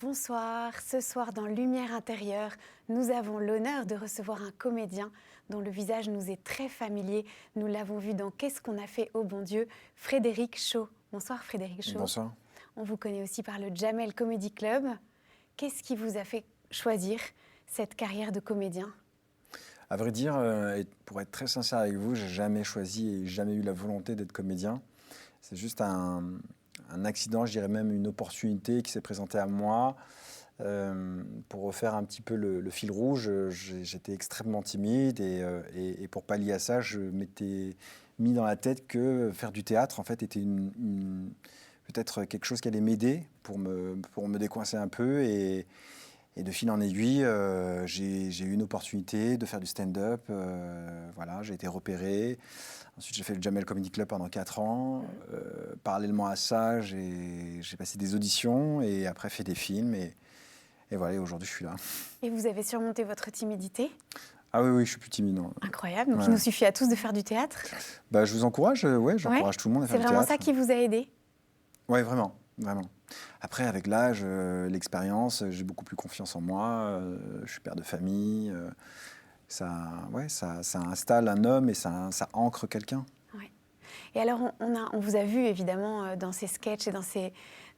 Bonsoir, ce soir dans Lumière intérieure, nous avons l'honneur de recevoir un comédien dont le visage nous est très familier. Nous l'avons vu dans Qu'est-ce qu'on a fait au bon Dieu, Frédéric Shaw. Bonsoir Frédéric Shaw. Bonsoir. On vous connaît aussi par le Jamel Comedy Club. Qu'est-ce qui vous a fait choisir cette carrière de comédien ? À vrai dire, et pour être très sincère avec vous, j'ai jamais choisi et jamais eu la volonté d'être comédien. C'est juste un accident, je dirais même une opportunité qui s'est présentée à moi. Pour refaire un petit peu le fil rouge, j'étais extrêmement timide et pour pallier à ça, je m'étais mis dans la tête que faire du théâtre, en fait, était peut-être quelque chose qui allait m'aider pour me décoincer un peu. Et de fil en aiguille, j'ai eu une opportunité de faire du stand-up. Voilà, j'ai été repéré. Ensuite, j'ai fait le Jamel Comedy Club pendant 4 ans. Parallèlement à ça, j'ai passé des auditions et après fait des films. Et voilà, et aujourd'hui, je suis là. Et vous avez surmonté votre timidité ? Ah oui, je suis plus timide. Non. Incroyable, donc Ouais. il nous suffit à tous de faire du théâtre. Bah, je vous encourage, j'encourage tout le monde à faire C'est du vraiment théâtre. ça qui vous a aidé ? Oui, vraiment. Après, avec l'âge, l'expérience, j'ai beaucoup plus confiance en moi. Je suis père de famille. Ça installe un homme et ça ancre quelqu'un. Ouais. Et alors, on vous a vu évidemment dans ces sketchs et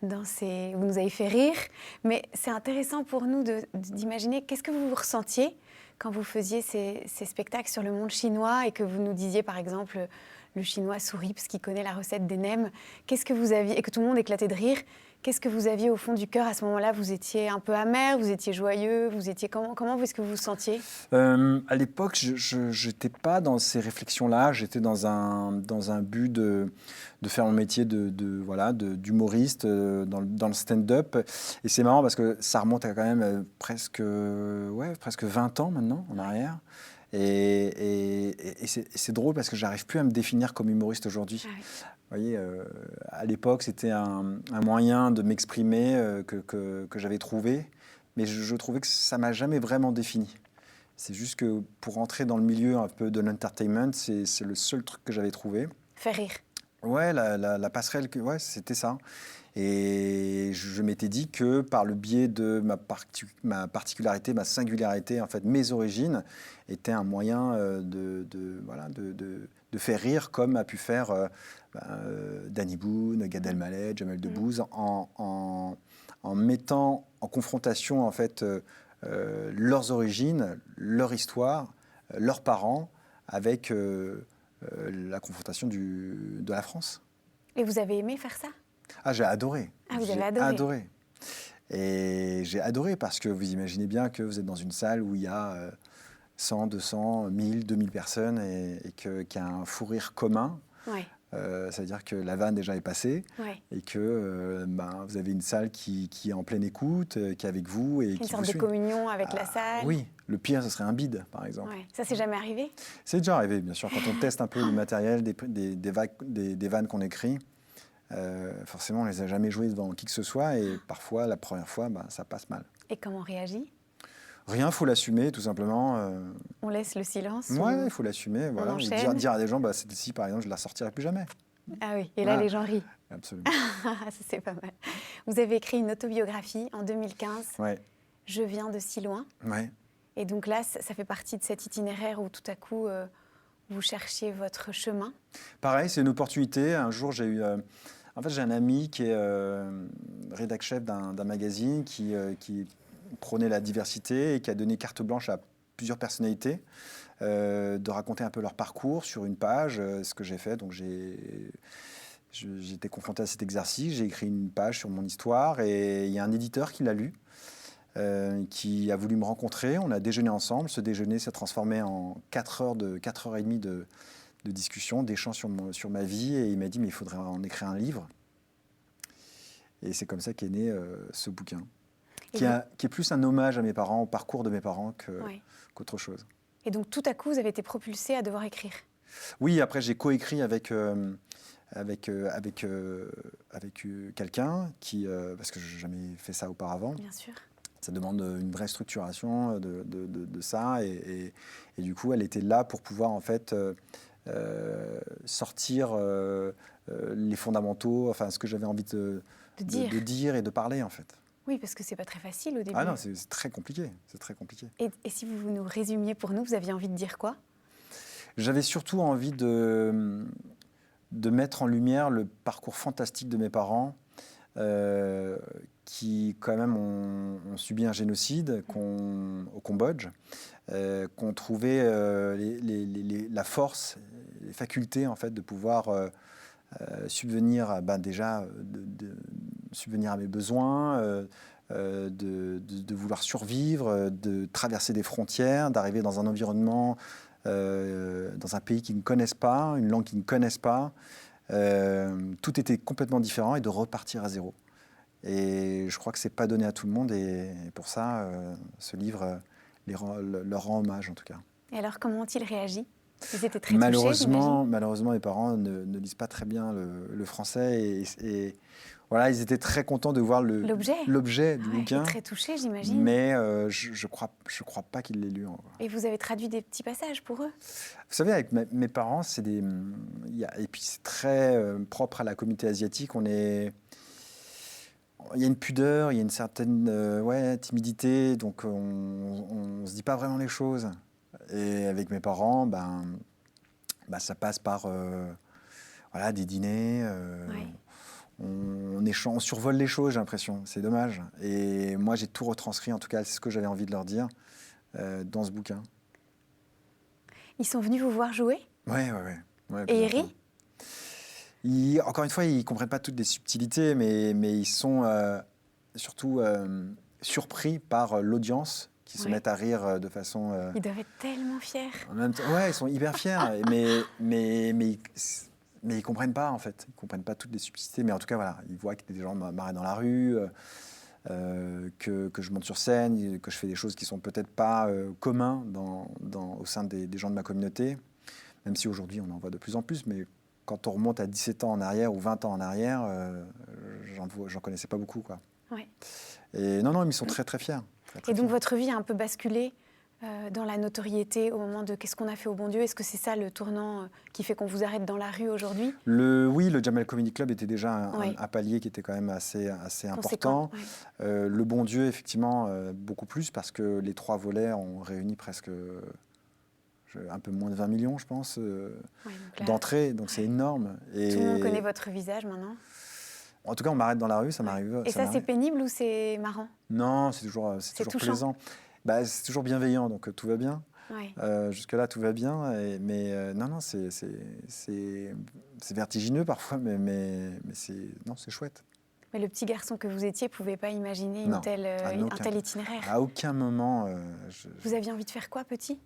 vous nous avez fait rire, mais c'est intéressant pour nous d'imaginer qu'est-ce que vous ressentiez quand vous faisiez ces spectacles sur le monde chinois et que vous nous disiez par exemple le chinois sourit parce qu'il connaît la recette des nems. Qu'est-ce que vous aviez, et que tout le monde éclatait de rire, qu'est-ce que vous aviez au fond du cœur à ce moment-là ? Vous étiez un peu amer, vous étiez joyeux, comment est-ce que vous vous sentiez ? À l'époque, je n'étais pas dans ces réflexions-là. J'étais dans un but de faire mon métier d'humoriste dans le stand-up. Et c'est marrant parce que ça remonte à quand même presque 20 ans maintenant en arrière. Et c'est drôle parce que je n'arrive plus à me définir comme humoriste aujourd'hui. Ah oui. Vous voyez, à l'époque, c'était un moyen de m'exprimer que j'avais trouvé. Mais je trouvais que ça ne m'a jamais vraiment défini. C'est juste que pour entrer dans le milieu un peu de l'entertainment, c'est le seul truc que j'avais trouvé. Faire rire. Ouais, la passerelle, c'était ça. Et je m'étais dit que par le biais de ma particularité, ma singularité, en fait, mes origines, étaient un moyen de faire rire comme a pu faire Danny Boone, Gad Elmaleh, Jamel Debbouze, en mettant en confrontation, en fait, leurs origines, leur histoire, leurs parents, avec la confrontation de la France. Et vous avez aimé faire ça ? Ah, j'ai adoré. Ah, vous J'ai avez adoré. Et j'ai adoré parce que vous imaginez bien que vous êtes dans une salle où il y a 100, 200, 1000, 2000 personnes et qu'il y a un fou rire commun. Ouais. Ça veut dire que la vanne déjà est passée et que vous avez une salle qui est en pleine écoute, qui est avec vous. Et une qui sorte vous de suit. communion avec la salle. Oui, le pire, ce serait un bide, par exemple. Ouais. Ça, c'est jamais arrivé ? C'est déjà arrivé, bien sûr. Quand on teste un peu le matériel, des vannes qu'on écrit, forcément, on ne les a jamais jouées devant qui que ce soit. Et parfois, la première fois, ça passe mal. Et comment on réagit ? Rien, il faut l'assumer, tout simplement. On laisse le silence ? Ouais, il faut l'assumer. Voilà. Et dire à des gens, celle-ci, par exemple, je ne la sortirai plus jamais. Ah oui, et là, les gens rient. Absolument. Ça, c'est pas mal. Vous avez écrit une autobiographie en 2015. Ouais. Je viens de si loin. Ouais. Et donc là, ça fait partie de cet itinéraire où tout à coup, vous cherchiez votre chemin. Pareil, c'est une opportunité. Un jour, j'ai eu... En fait, j'ai un ami qui est rédac-chef d'un magazine qui prônait la diversité et qui a donné carte blanche à plusieurs personnalités de raconter un peu leur parcours sur une page, ce que j'ai fait. Donc, j'ai été confronté à cet exercice. J'ai écrit une page sur mon histoire et il y a un éditeur qui l'a lu, qui a voulu me rencontrer. On a déjeuné ensemble. Ce déjeuner s'est transformé en 4 heures et demie de discussion, d'échange sur ma vie. Et il m'a dit, mais il faudrait en écrire un livre. Et c'est comme ça qu'est né ce bouquin, qui est plus un hommage à mes parents, au parcours de mes parents, qu'autre chose. Et donc, tout à coup, vous avez été propulsé à devoir écrire. Oui, après, j'ai coécrit avec quelqu'un parce que je n'ai jamais fait ça auparavant. Bien sûr. Ça demande une vraie structuration de ça. Et du coup, elle était là pour pouvoir, en fait, sortir les fondamentaux, enfin, ce que j'avais envie de dire et de parler, en fait. Oui, parce que c'est pas très facile au début. Ah non, c'est très compliqué. C'est très compliqué. Et si vous nous résumiez pour nous, vous aviez envie de dire quoi? J'avais surtout envie de mettre en lumière le parcours fantastique de mes parents, qui quand même ont subi un génocide au Cambodge, qu'ont trouvé la force, les facultés en fait de pouvoir subvenir subvenir à mes besoins, de vouloir survivre, de traverser des frontières, d'arriver dans un environnement, dans un pays qu'ils ne connaissent pas, une langue qu'ils ne connaissent pas. Tout était complètement différent et de repartir à zéro. Et je crois que ce n'est pas donné à tout le monde et pour ça, ce livre leur rend hommage en tout cas. Et alors, comment ont-ils réagi? Ils étaient très touchés, j'imagine. Malheureusement, mes parents ne lisent pas très bien le français et voilà, ils étaient très contents de voir l'objet du bouquin. Très touchés, j'imagine. Mais je crois pas qu'ils l'aient lu encore. Et vous avez traduit des petits passages pour eux? Vous savez, avec mes parents, et puis c'est très propre à la communauté asiatique. Il y a une pudeur, il y a une certaine timidité, donc on ne se dit pas vraiment les choses. Et avec mes parents, ça passe par des dîners. On survole les choses, j'ai l'impression. C'est dommage. Et moi, j'ai tout retranscrit, en tout cas, c'est ce que j'avais envie de leur dire dans ce bouquin. Ils sont venus vous voir jouer? Oui. Et ils rient? Encore une fois, ils ne comprennent pas toutes les subtilités, mais ils sont surtout surpris par l'audience qui se mettent à rire de façon... Ils doivent être tellement fiers. En même temps, ils sont hyper fiers, mais ils ne comprennent pas, en fait. Ils ne comprennent pas toutes les subtilités, mais en tout cas, voilà, ils voient que des gens m'arrêtent dans la rue, que je monte sur scène, que je fais des choses qui ne sont peut-être pas communs au sein des gens de ma communauté, même si aujourd'hui, on en voit de plus en plus, mais quand on remonte à 17 ans en arrière ou 20 ans en arrière, j'en connaissais pas beaucoup, quoi. Ouais. Et non, ils sont très, très fiers. Et donc, votre vie a un peu basculé dans la notoriété au moment de qu'est-ce qu'on a fait au bon Dieu? Est-ce que c'est ça le tournant qui fait qu'on vous arrête dans la rue aujourd'hui? Oui, le Jamel Comedy Club était déjà un palier qui était quand même assez important. Le bon Dieu, effectivement, beaucoup plus, parce que les 3 volets ont réuni presque un peu moins de 20 millions, je pense, d'entrées. Donc c'est énorme. Et tout le monde connaît votre visage maintenant? En tout cas, on m'arrête dans la rue, ça m'arrive. Et ça c'est pénible ou c'est marrant? Non, c'est toujours plaisant. C'est toujours bienveillant, donc tout va bien. Jusque-là, tout va bien. Mais non, c'est vertigineux parfois, mais c'est chouette. Mais le petit garçon que vous étiez ne pouvait pas imaginer un tel itinéraire? À aucun moment. Vous aviez envie de faire quoi, petit?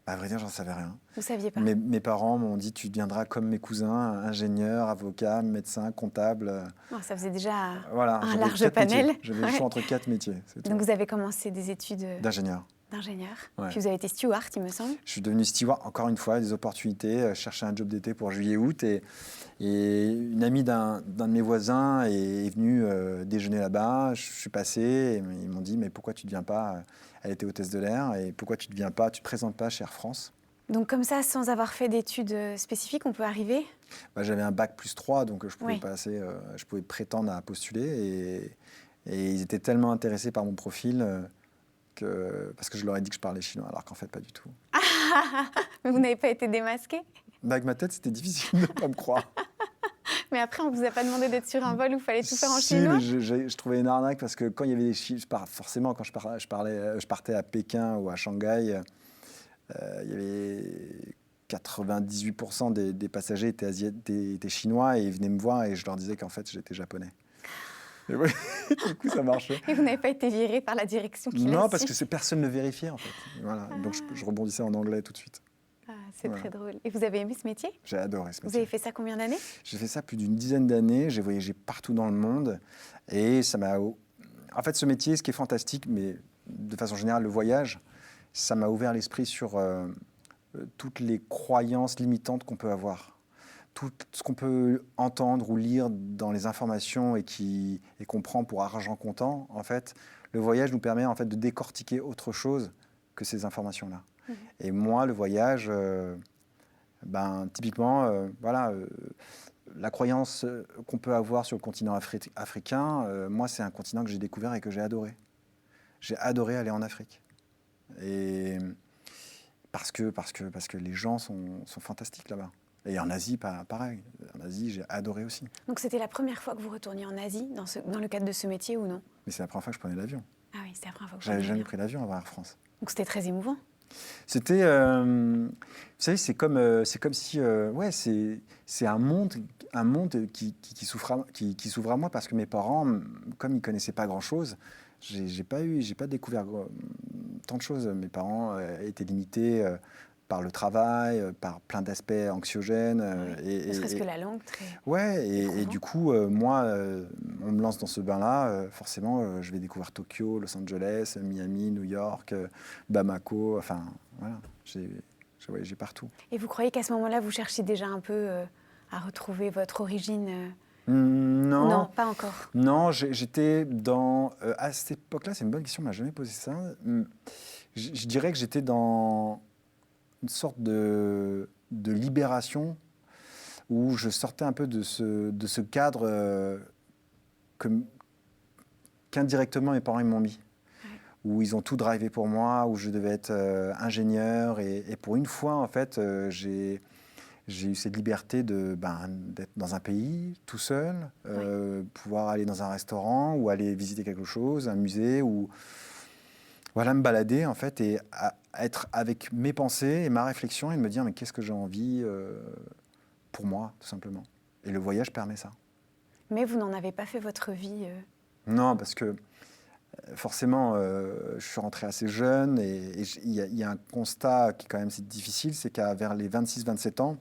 À vrai dire, j'en savais rien. Vous saviez pas? Mes parents m'ont dit, tu deviendras comme mes cousins, ingénieur, avocat, médecin, comptable. Ça faisait déjà un large panel. J'avais le choix entre 4 métiers. Donc vous avez commencé des études d'ingénieur. Puis vous avez été steward, il me semble. Je suis devenu steward, encore une fois, des opportunités, chercher un job d'été pour juillet-août. Et une amie d'un de mes voisins est venue déjeuner là-bas. Je suis passé et ils m'ont dit, mais pourquoi tu ne viens pas? Elle était hôtesse de l'air. Et pourquoi tu ne viens pas? Tu ne te présentes pas chez Air France? Donc comme ça, sans avoir fait d'études spécifiques, on peut arriver? J'avais un bac +3, donc je pouvais passer, je pouvais prétendre à postuler. Et ils étaient tellement intéressés par mon profil... parce que je leur ai dit que je parlais chinois, alors qu'en fait, pas du tout. Mais vous n'avez pas été démasqué? Avec ma tête, c'était difficile de ne pas me croire. Mais après, on ne vous a pas demandé d'être sur un vol où il fallait tout faire en chinois? Je trouvais une arnaque parce que quand il y avait des chiffres, forcément, quand je partais à Pékin ou à Shanghai, il y avait 98% des passagers étaient chinois et ils venaient me voir et je leur disais qu'en fait, j'étais japonais. Et oui, du coup, ça marchait. Et vous n'avez pas été viré par la direction qui Non, parce que personne ne le vérifiait, en fait. Voilà. Donc, je rebondissais en anglais tout de suite. C'est très drôle. Et vous avez aimé ce métier? J'ai adoré ce métier. Vous avez fait ça combien d'années? J'ai fait ça plus d'une dizaine d'années. J'ai voyagé partout dans le monde. Et ça m'a... En fait, ce métier, ce qui est fantastique, mais de façon générale, le voyage, ça m'a ouvert l'esprit sur toutes les croyances limitantes qu'on peut avoir. Tout ce qu'on peut entendre ou lire dans les informations et qu'on prend pour argent comptant, en fait, le voyage nous permet en fait de décortiquer autre chose que ces informations-là. Et moi, le voyage, typiquement, la croyance qu'on peut avoir sur le continent africain, moi, c'est un continent que j'ai découvert et que j'ai adoré. J'ai adoré aller en Afrique. Et parce que les gens sont fantastiques là-bas. Et en Asie, pareil. En Asie, j'ai adoré aussi. Donc c'était la première fois que vous retourniez en Asie dans le cadre de ce métier ou non? Mais c'est la première fois que je prenais l'avion. Ah oui, c'était la première fois que vous J'avais preniez jamais l'avion. pris l'avion avant Air France. Donc c'était très émouvant. C'était, vous savez, c'est comme si, ouais, c'est un monde qui s'ouvre à moi parce que mes parents, comme ils connaissaient pas grand-chose, j'ai pas découvert tant de choses. Mes parents étaient limités par le travail, par plein d'aspects anxiogènes. Oui. Ne serait-ce que la langue, très Ouais, et éprouvant. du coup, moi, on me lance dans ce bain-là, forcément, je vais découvrir Tokyo, Los Angeles, Miami, New York, Bamako, enfin, voilà, j'ai voyagé partout. Et vous croyez qu'à ce moment-là, vous cherchiez déjà un peu à retrouver votre origine Non, Non, pas encore. non, j'étais dans... à cette époque-là, c'est une bonne question, on m'a jamais posé ça. Je dirais que j'étais dans une sorte de libération où je sortais un peu de ce cadre qu'indirectement mes parents ils m'ont mis. Où ils ont tout drivé pour moi, où je devais être ingénieur. Et pour une fois, en fait, j'ai eu cette liberté d'être dans un pays tout seul, pouvoir aller dans un restaurant ou aller visiter quelque chose, un musée, ou voilà, me balader, en fait, et être avec mes pensées et ma réflexion et de me dire, mais qu'est-ce que j'ai envie pour moi, tout simplement. Et le voyage permet ça. Mais vous n'en avez pas fait votre vie Non, parce que forcément, je suis rentré assez jeune et il y a un constat qui est quand même difficile, c'est qu'à vers les 26-27 ans,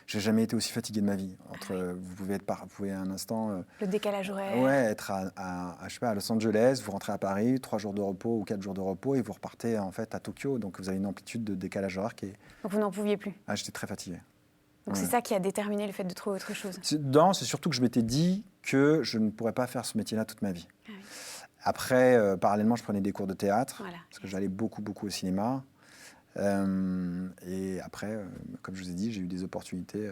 j'ai jamais été aussi fatigué de ma vie. Vous pouvez un instant... le décalage horaire. Ouais, être je sais pas, à Los Angeles, vous rentrez à Paris, 3 jours de repos ou 4 jours de repos et vous repartez en fait à Tokyo. Donc vous avez une amplitude de décalage horaire qui est... Donc vous n'en pouviez plus. Ah, j'étais très fatigué. Donc c'est ça qui a déterminé le fait de trouver autre chose. C'est surtout que je m'étais dit que je ne pourrais pas faire ce métier-là toute ma vie. Ah oui. Après, parallèlement, je prenais des cours de théâtre, Voilà. parce que j'allais beaucoup au cinéma. Et après, comme je vous ai dit, j'ai eu des opportunités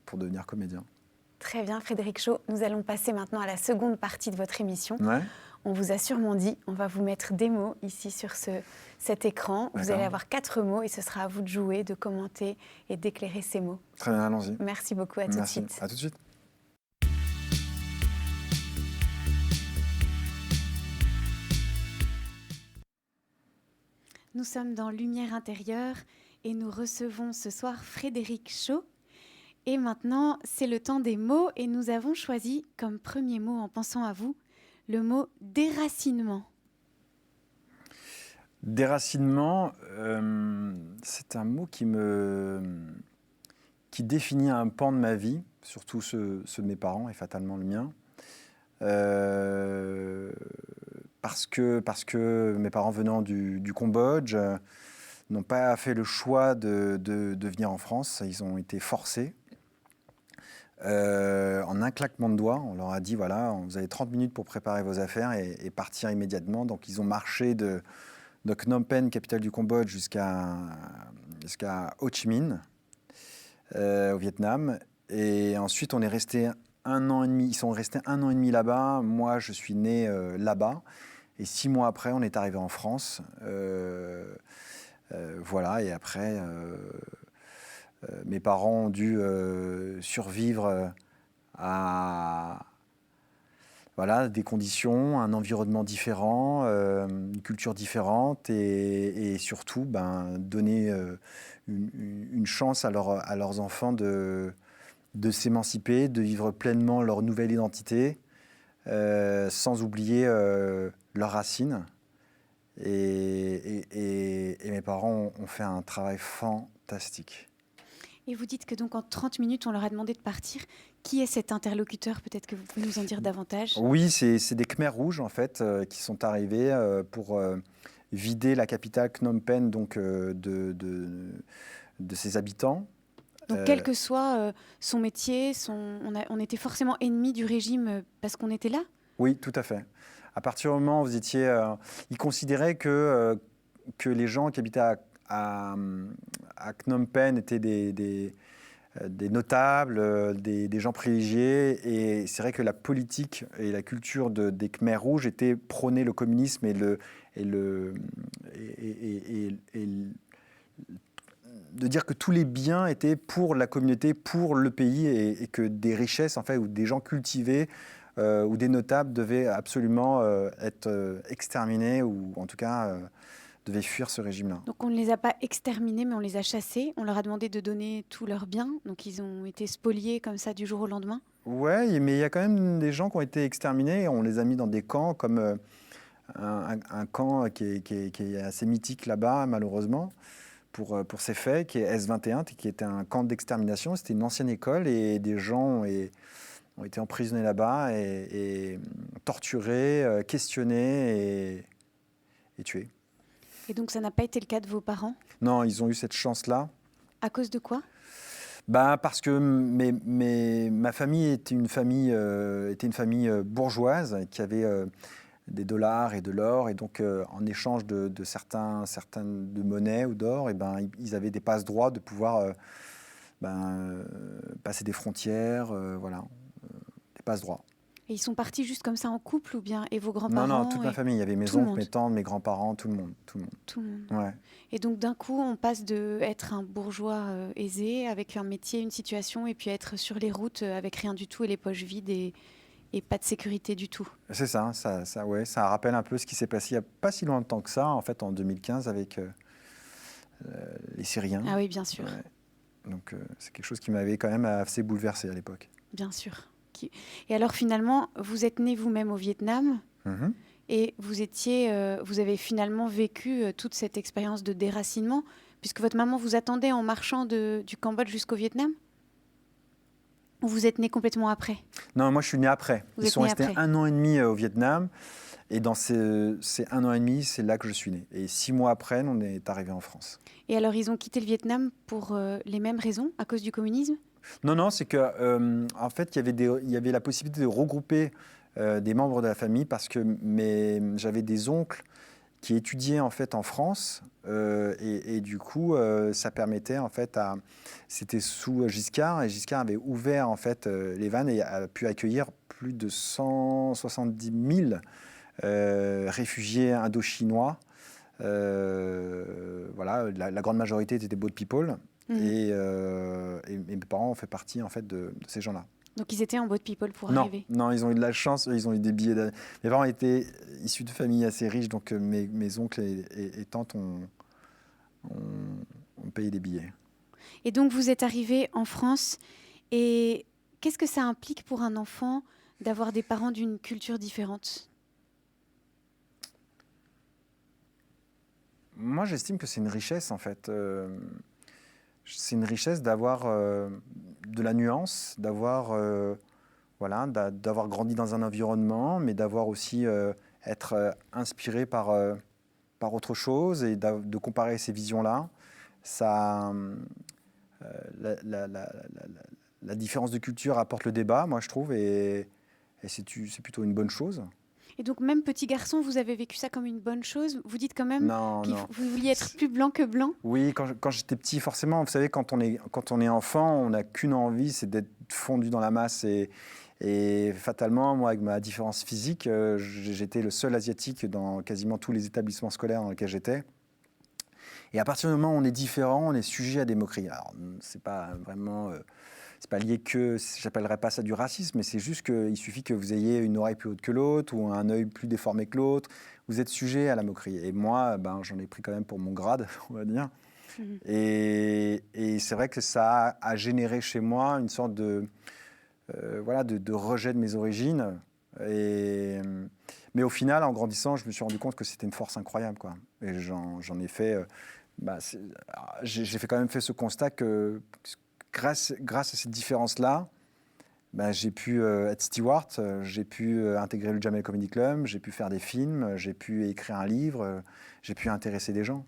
pour devenir comédien. Très bien, Frédéric Shaw. Nous allons passer maintenant à la seconde partie de votre émission. Ouais. On vous a sûrement dit, on va vous mettre des mots ici sur cet écran. Vous D'accord. allez avoir 4 mots et ce sera à vous de jouer, de commenter et d'éclairer ces mots. Très bien, allons-y. Merci beaucoup, à tout de Merci. suite. À tout de suite. Nous sommes dans Lumière intérieure et nous recevons ce soir Frédéric Shaw. Et maintenant, c'est le temps des mots et nous avons choisi comme premier mot en pensant à vous, le mot déracinement. Déracinement, c'est un mot qui définit un pan de ma vie, surtout ceux de mes parents et fatalement le mien. Parce que mes parents venant du Cambodge n'ont pas fait le choix de venir en France, ils ont été forcés. En un claquement de doigts, on leur a dit, voilà, vous avez 30 minutes pour préparer vos affaires et partir immédiatement. Donc ils ont marché de Phnom Penh, capitale du Cambodge, jusqu'à Ho Chi Minh, au Vietnam. Et ensuite, on est resté 1 an et demi. Ils sont restés 1 an et demi là-bas. Moi, je suis né là-bas. Et 6 mois après, on est arrivé en France. Voilà. Et après, mes parents ont dû survivre à des conditions, un environnement différent, une culture différente et surtout donner une chance à leurs enfants de s'émanciper, de vivre pleinement leur nouvelle identité, sans oublier leurs racines. Et mes parents ont fait un travail fantastique. Et vous dites que donc en 30 minutes, on leur a demandé de partir. Qui est cet interlocuteur? Peut-être que vous pouvez nous en dire davantage. Oui, c'est des Khmers rouges en fait qui sont arrivés pour vider la capitale Phnom Penh donc, de ses habitants. Donc quel que soit son métier, on était forcément ennemis du régime parce qu'on était là? Oui, tout à fait. À partir du moment où vous étiez... ils considéraient que les gens qui habitaient à Phnom Penh étaient des des notables, des gens privilégiés. Et c'est vrai que la politique et la culture des Khmers rouges était prôner le communisme et de dire que tous les biens étaient pour la communauté, pour le pays, et que des richesses, en fait, ou des gens cultivés ou des notables devaient absolument être exterminés, ou en tout cas devaient fuir ce régime-là. Donc on ne les a pas exterminés, mais on les a chassés. On leur a demandé de donner tous leurs biens. Donc ils ont été spoliés comme ça du jour au lendemain. Ouais, mais il y a quand même des gens qui ont été exterminés. On les a mis dans des camps, comme un camp qui est assez mythique là-bas, malheureusement, pour ces faits, qui est S21, qui était un camp d'extermination. C'était une ancienne école et des gens ont été emprisonnés là-bas et torturés, questionnés et tués. Et donc ça n'a pas été le cas de vos parents? Non, ils ont eu cette chance-là. À cause de quoi? Parce que ma famille était une famille bourgeoise qui avait des dollars et de l'or. Et donc, en échange de certaines de monnaie ou d'or, ils avaient des passe-droits de pouvoir passer des frontières, voilà, des passe-droits. Et ils sont partis juste comme ça en couple ou bien? Et vos Non, grands-parents? toute ma famille. Il y avait mes oncles, mes tantes, mes grands-parents, tout le monde. Tout le monde. Ouais. Et donc d'un coup, on passe de être un bourgeois aisé avec un métier, une situation, et puis être sur les routes avec rien du tout et les poches vides et pas de sécurité du tout. C'est ça, ouais, ça rappelle un peu ce qui s'est passé il n'y a pas si longtemps que ça, en fait, en 2015, avec les Syriens. Ah oui, bien sûr. Ouais. Donc c'est quelque chose qui m'avait quand même assez bouleversé à l'époque. Bien sûr. Et alors finalement, vous êtes né vous-même au Vietnam. Mm-hmm. Et vous avez finalement vécu toute cette expérience de déracinement, puisque votre maman vous attendait en marchant du Cambodge jusqu'au Vietnam? Ou vous êtes né complètement après? Non, moi je suis né après. Ils sont restés 1 an et demi au Vietnam. Et dans ces 1 an et demi, c'est là que je suis né. Et 6 mois après, on est arrivé en France. Et alors, ils ont quitté le Vietnam pour les mêmes raisons, à cause du communisme? Non, c'est que en fait, il y avait la possibilité de regrouper des membres de la famille parce que j'avais des oncles qui étudiaient en fait en France et du coup, ça permettait en fait c'était sous Giscard et Giscard avait ouvert en fait les vannes et a pu accueillir plus de 170 000 réfugiés indochinois. Voilà, la grande majorité étaient des boat people. Et mes parents ont fait partie en fait de ces gens-là. Donc ils étaient en boat people pour arriver? Non, ils ont eu de la chance, ils ont eu des billets. Mes parents étaient issus de familles assez riches, donc mes oncles et tantes ont payé des billets. Et donc vous êtes arrivés en France, et qu'est-ce que ça implique pour un enfant d'avoir des parents d'une culture différente? Moi, j'estime que c'est une richesse en fait. C'est une richesse d'avoir de la nuance, d'avoir grandi dans un environnement, mais d'avoir aussi être inspiré par autre chose et de comparer ces visions-là. La différence de culture apporte le débat, moi je trouve, et c'est plutôt une bonne chose. Et donc, même petit garçon, vous avez vécu ça comme une bonne chose? Vous dites quand même que vous vouliez être plus blanc que blanc? Oui, quand j'étais petit, forcément, vous savez, quand on est enfant, on n'a qu'une envie, c'est d'être fondu dans la masse. Et fatalement, moi, avec ma différence physique, j'étais le seul asiatique dans quasiment tous les établissements scolaires dans lesquels j'étais. Et à partir du moment où on est différent, on est sujet à des moqueries. Alors, c'est pas vraiment... c'est pas lié que, j'appellerais pas ça du racisme, mais c'est juste qu'il suffit que vous ayez une oreille plus haute que l'autre ou un œil plus déformé que l'autre. Vous êtes sujet à la moquerie. Et moi, j'en ai pris quand même pour mon grade, on va dire. Mmh. Et c'est vrai que ça a généré chez moi une sorte de rejet de mes origines. Mais au final, en grandissant, je me suis rendu compte que c'était une force incroyable, quoi. Et j'en ai fait... j'ai quand même fait ce constat que... Grâce à cette différence-là, j'ai pu être steward, j'ai pu intégrer le Jamel Comedy Club, j'ai pu faire des films, j'ai pu écrire un livre, j'ai pu intéresser des gens.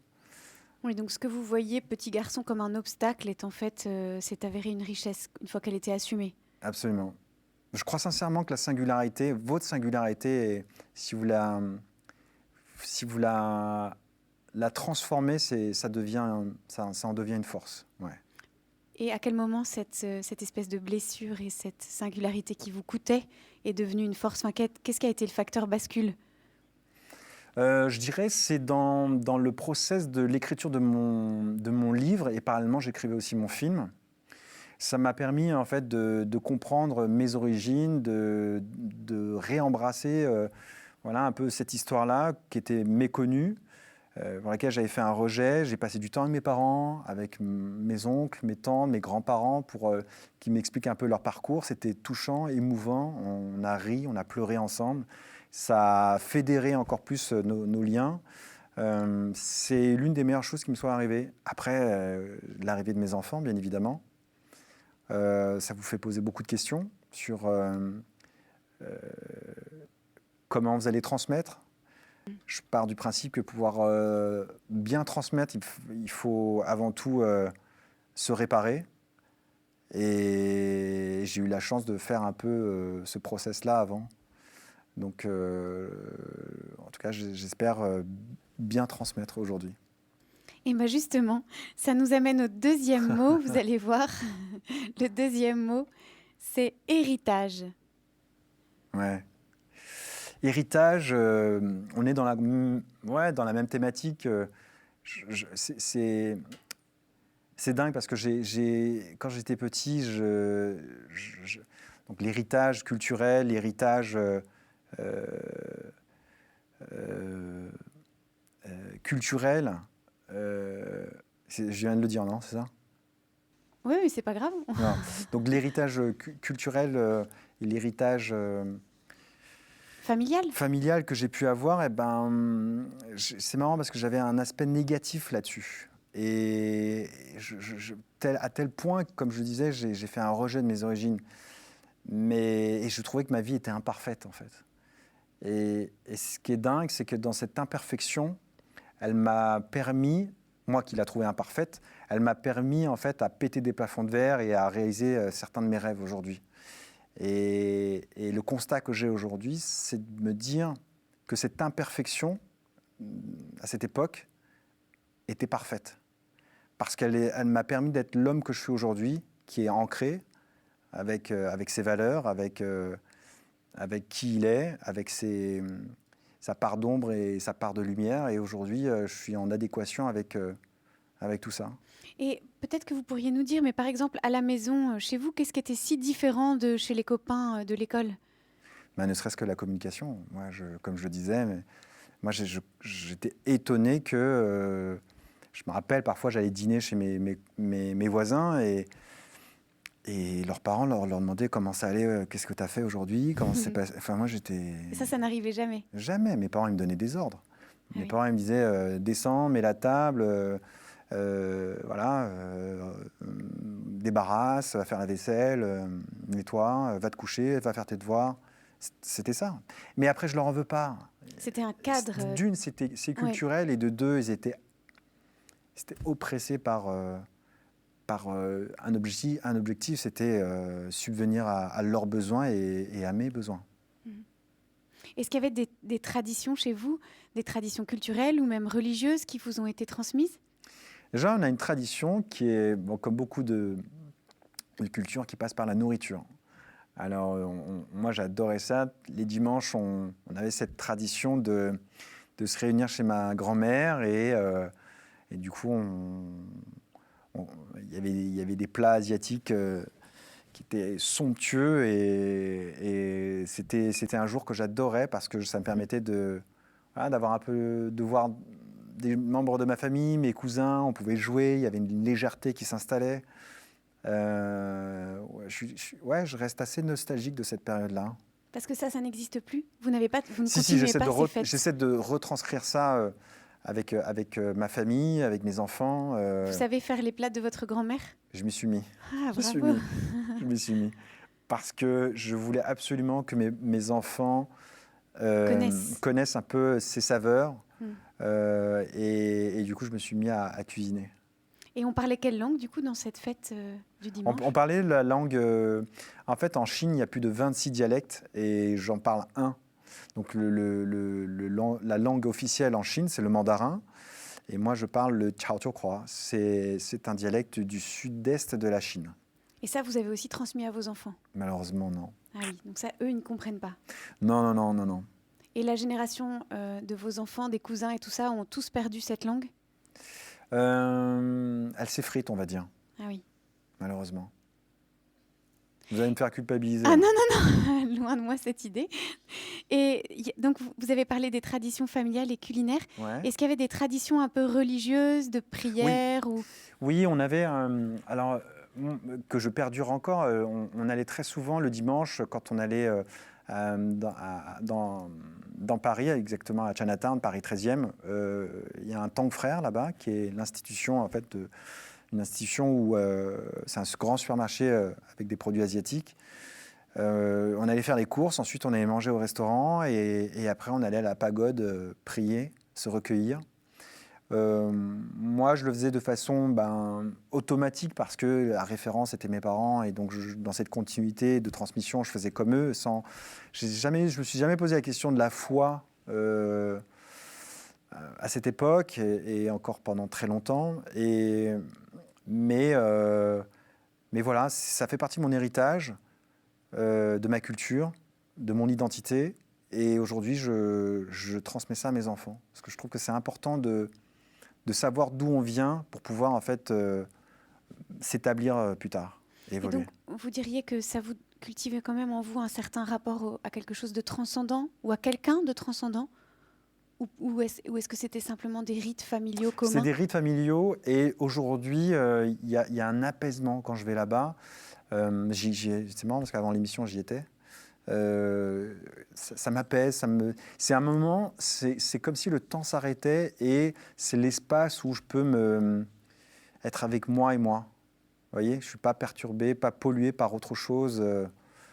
Oui, donc ce que vous voyez, petit garçon, comme un obstacle, est en fait, s'est avéré une richesse une fois qu'elle était assumée. Absolument. Je crois sincèrement que la singularité, votre singularité, si vous la transformez, ça en devient une force. Ouais. Et à quel moment cette espèce de blessure et cette singularité qui vous coûtait est devenue une force? Enfin, qu'est-ce qui a été le facteur bascule? Je dirais c'est dans le process de l'écriture de mon livre, et parallèlement j'écrivais aussi mon film. Ça m'a permis en fait de comprendre mes origines, de réembrasser voilà, un peu cette histoire-là qui était méconnue, pour laquelle j'avais fait un rejet. J'ai passé du temps avec mes parents, avec mes oncles, mes tantes, mes grands-parents, pour qu'ils m'expliquent un peu leur parcours. C'était touchant, émouvant, on a ri, on a pleuré ensemble. Ça a fédéré encore plus nos liens. C'est l'une des meilleures choses qui me soit arrivée. Après, l'arrivée de mes enfants, bien évidemment. Ça vous fait poser beaucoup de questions sur comment vous allez transmettre. Je pars du principe que pour pouvoir bien transmettre, il faut avant tout se réparer. Et j'ai eu la chance de faire un peu ce process-là avant. Donc, en tout cas, j'espère bien transmettre aujourd'hui. Et bien justement, ça nous amène au deuxième mot, vous allez voir. Le deuxième mot, c'est héritage. Ouais. Héritage, on est dans la même thématique. C'est dingue parce que quand j'étais petit, donc l'héritage culturel, l'héritage culturel, je viens de le dire, non, c'est ça? Oui, mais c'est pas grave. Non. Donc l'héritage culturel et l'héritage familial que j'ai pu avoir, c'est marrant parce que j'avais un aspect négatif là-dessus. Et à tel point, comme je disais, j'ai fait un rejet de mes origines. Et je trouvais que ma vie était imparfaite, en fait. Et ce qui est dingue, c'est que dans cette imperfection, elle m'a permis, moi qui la trouvais imparfaite, elle m'a permis en fait à péter des plafonds de verre et à réaliser certains de mes rêves aujourd'hui. Et le constat que j'ai aujourd'hui, c'est de me dire que cette imperfection, à cette époque, était parfaite. Parce elle m'a permis d'être l'homme que je suis aujourd'hui, qui est ancré avec ses valeurs, avec qui il est, avec sa part d'ombre et sa part de lumière. Et aujourd'hui, je suis en adéquation avec tout ça. Et peut-être que vous pourriez nous dire, mais par exemple, à la maison, chez vous, qu'est-ce qui était si différent de chez les copains de l'école? Ne serait-ce que la communication. Moi, comme je le disais, moi, j'étais étonné que... je me rappelle, parfois, j'allais dîner chez mes voisins et leurs parents leur demandaient comment ça allait, qu'est-ce que tu as fait aujourd'hui, comment ça s'est passé. Enfin, moi, j'étais... Et ça n'arrivait jamais? Jamais. Mes parents, ils me donnaient des ordres. Ah Mes parents, ils me disaient, descends, mets la table... voilà, débarrasse, va faire la vaisselle, nettoie, va te coucher, va faire tes devoirs. C'était ça. Mais après, je leur en veux pas. C'était un cadre. D'une, c'est culturel, et de deux, ils étaient oppressés par un objectif, c'était subvenir à leurs besoins et à mes besoins. Est-ce qu'il y avait des traditions chez vous, des traditions culturelles ou même religieuses qui vous ont été transmises? Déjà, on a une tradition qui est, comme beaucoup de cultures, qui passe par la nourriture. Alors, moi, j'adorais ça. Les dimanches, on avait cette tradition de se réunir chez ma grand-mère et du coup, il y avait des plats asiatiques qui étaient somptueux et c'était un jour que j'adorais parce que ça me permettait d'avoir un peu, de voir des membres de ma famille, mes cousins, on pouvait jouer, il y avait une légèreté qui s'installait. Je reste assez nostalgique de cette période-là. Parce que ça n'existe plus? Vous ne continuez j'essaie pas ces fêtes? J'essaie de retranscrire ça avec ma famille, avec mes enfants. Vous savez faire les plats de votre grand-mère? Je m'y suis mis. Ah, bravo. Je m'y suis mis. Parce que je voulais absolument que mes enfants connaissent un peu ces saveurs. Et du coup, je me suis mis à cuisiner. Et on parlait quelle langue, du coup, dans cette fête du dimanche? On parlait la langue... en fait, en Chine, il y a plus de 26 dialectes et j'en parle un. Donc, la langue officielle en Chine, c'est le mandarin. Et moi, je parle le Chaozhou-Croix. C'est un dialecte du sud-est de la Chine. Et ça, vous avez aussi transmis à vos enfants? Malheureusement, non. Ah oui, donc ça, eux, ils ne comprennent pas. Non, non, non, non, non. Et la génération de vos enfants, des cousins et tout ça, ont tous perdu cette langue? Elle s'effrite, on va dire, Ah oui. malheureusement. Vous allez me faire culpabiliser. Ah non, non, non, loin de moi cette idée. Et donc, vous avez parlé des traditions familiales et culinaires. Ouais. Est-ce qu'il y avait des traditions un peu religieuses, de prière ou... Oui, on avait, que je perdure encore, on allait très souvent le dimanche quand on allait dans Paris, exactement à Chinatown, Paris 13e. Il y a un Tang Frères là-bas, qui est l'institution, en fait, une institution où c'est un grand supermarché avec des produits asiatiques. On allait faire les courses, ensuite on allait manger au restaurant et après on allait à la pagode prier, se recueillir. Moi, je le faisais de façon automatique parce que la référence était mes parents et donc dans cette continuité de transmission, je faisais comme eux. Je me suis jamais posé la question de la foi à cette époque et encore pendant très longtemps. Mais voilà, ça fait partie de mon héritage, de ma culture, de mon identité. Et aujourd'hui, je transmets ça à mes enfants parce que je trouve que c'est important de savoir d'où on vient pour pouvoir en fait s'établir plus tard et évoluer. Et donc, vous diriez que ça vous cultive quand même en vous un certain rapport à quelque chose de transcendant ou à quelqu'un de transcendant? Ou est-ce que c'était simplement des rites familiaux communs? C'est des rites familiaux et aujourd'hui, il y a un apaisement quand je vais là-bas. C'est marrant parce qu'avant l'émission, j'y étais. Ça m'apaise, c'est un moment, c'est comme si le temps s'arrêtait et c'est l'espace où je peux être avec moi et moi. Vous voyez, je ne suis pas perturbé, pas pollué par autre chose.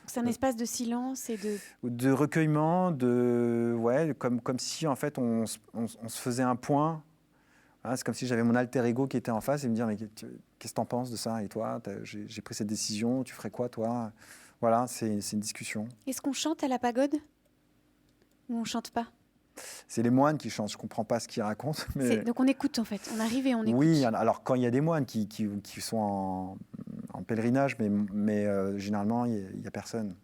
C'est un espace de silence et de recueillement, comme si en fait on se faisait un point. Hein, c'est comme si j'avais mon alter ego qui était en face et me dire mais qu'est-ce que tu en penses de ça? Et toi, j'ai pris cette décision, tu ferais quoi toi? Voilà, c'est une discussion. Est-ce qu'on chante à la pagode ou on chante pas? C'est les moines qui chantent, je ne comprends pas ce qu'ils racontent. Mais... Donc on écoute en fait, on arrive et on écoute. Oui, alors quand il y a des moines qui sont en pèlerinage, mais généralement il n'y a personne.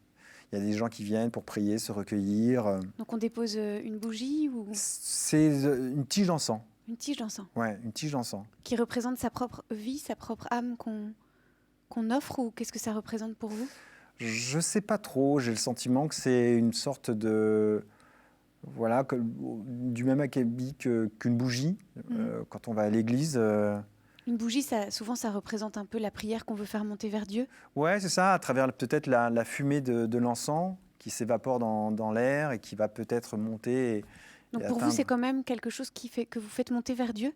Il y a des gens qui viennent pour prier, se recueillir. Donc on dépose une bougie ou... C'est une tige d'encens. Une tige d'encens. Ouais, une tige d'encens. Qui représente sa propre vie, sa propre âme qu'on offre, ou qu'est-ce que ça représente pour vous? Je ne sais pas trop, j'ai le sentiment que c'est une sorte de... Voilà, du même acabit qu'une bougie, quand on va à l'église. Une bougie, souvent, ça représente un peu la prière qu'on veut faire monter vers Dieu. Ouais, c'est ça, à travers peut-être la fumée de l'encens qui s'évapore dans l'air et qui va peut-être monter. Donc pour vous, c'est quand même quelque chose qui fait que vous faites monter vers Dieu?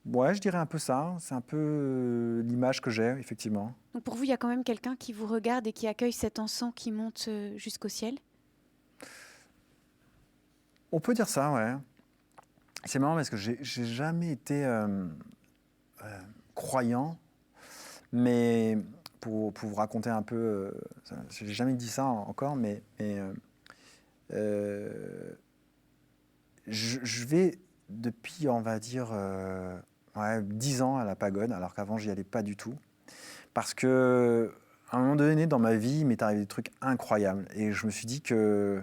Ouais, je dirais un peu ça. C'est un peu l'image que j'ai, effectivement. Donc pour vous, il y a quand même quelqu'un qui vous regarde et qui accueille cet encens qui monte jusqu'au ciel? On peut dire ça, ouais. C'est marrant parce que j'ai jamais été croyant, mais pour vous raconter un peu, j'ai jamais dit ça encore, mais je vais depuis, on va dire, 10 ans à la pagode, alors qu'avant, j'y allais pas du tout. Parce que à un moment donné, dans ma vie, il m'est arrivé des trucs incroyables. Et je me suis dit que,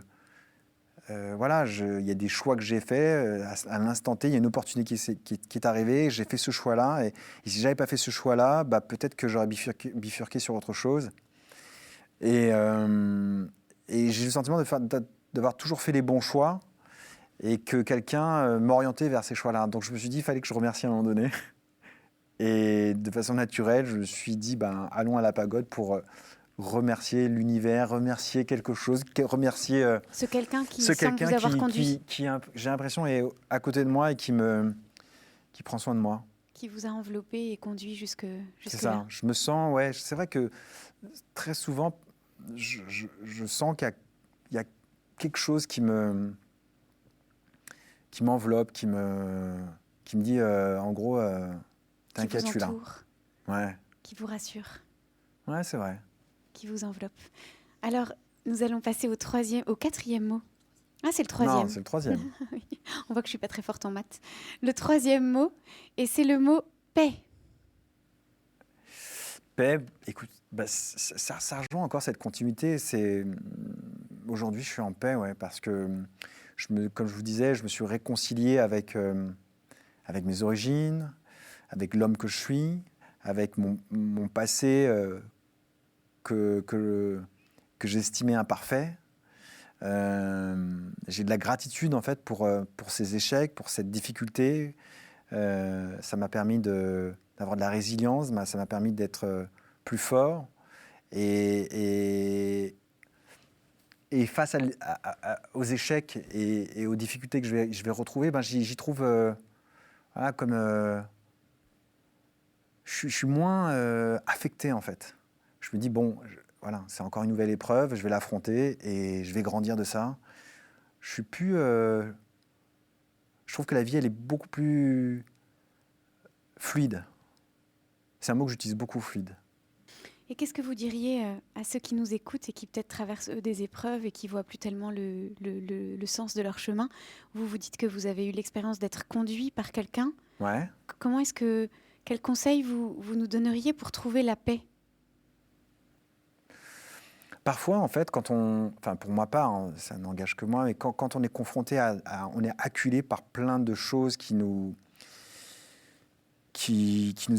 il y a des choix que j'ai faits. À l'instant T, il y a une opportunité qui est arrivée. J'ai fait ce choix-là. Et si je n'avais pas fait ce choix-là, peut-être que j'aurais bifurqué sur autre chose. Et j'ai le sentiment d'avoir toujours fait les bons choix et que quelqu'un m'orientait vers ces choix-là. Donc je me suis dit, il fallait que je remercie à un moment donné. Et de façon naturelle, je me suis dit, allons à la pagode pour remercier l'univers, remercier quelque chose, remercier ce quelqu'un qui semble vous avoir conduit. Qui j'ai l'impression, est à côté de moi et qui prend soin de moi. Qui vous a enveloppé et conduit jusque c'est ça. Là. Je me sens, c'est vrai que très souvent, je sens qu'il y a quelque chose qui m'enveloppe, qui me dit, en gros, t'inquiète, je suis là. Ouais. Qui vous rassure. Ouais, c'est vrai. Qui vous enveloppe. Alors, nous allons passer au quatrième mot Ah, c'est le Non, troisième. c'est le troisième. Oui, on voit que je suis pas très forte en maths. Le troisième mot, et c'est le mot paix. Paix, écoute, ça rejoint encore cette continuité. Aujourd'hui, je suis en paix, ouais, parce que, comme je vous disais, je me suis réconcilié avec mes origines, avec l'homme que je suis, avec mon passé que, que, que j'estimais imparfait. J'ai de la gratitude en fait pour ces échecs, pour cette difficulté. Ça m'a permis d'avoir de la résilience, ça m'a permis d'être plus fort. Et, et, et face aux échecs et aux difficultés que je vais retrouver, j'y trouve voilà, comme je suis moins affecté en fait. Je me dis bon, voilà, c'est encore une nouvelle épreuve, je vais l'affronter et je vais grandir de ça. Je suis plus. Je trouve que la vie, elle est beaucoup plus fluide. C'est un mot que j'utilise beaucoup, fluide. Et qu'est-ce que vous diriez à ceux qui nous écoutent et qui peut-être traversent eux des épreuves et qui voient plus tellement le sens de leur chemin? Vous vous dites que vous avez eu l'expérience d'être conduit par quelqu'un. Ouais. Comment est-ce que quels conseils vous nous donneriez pour trouver la paix? Parfois, en fait, enfin pour ma part, hein, ça n'engage que moi, mais quand on est confronté on est acculé par plein de choses qui nous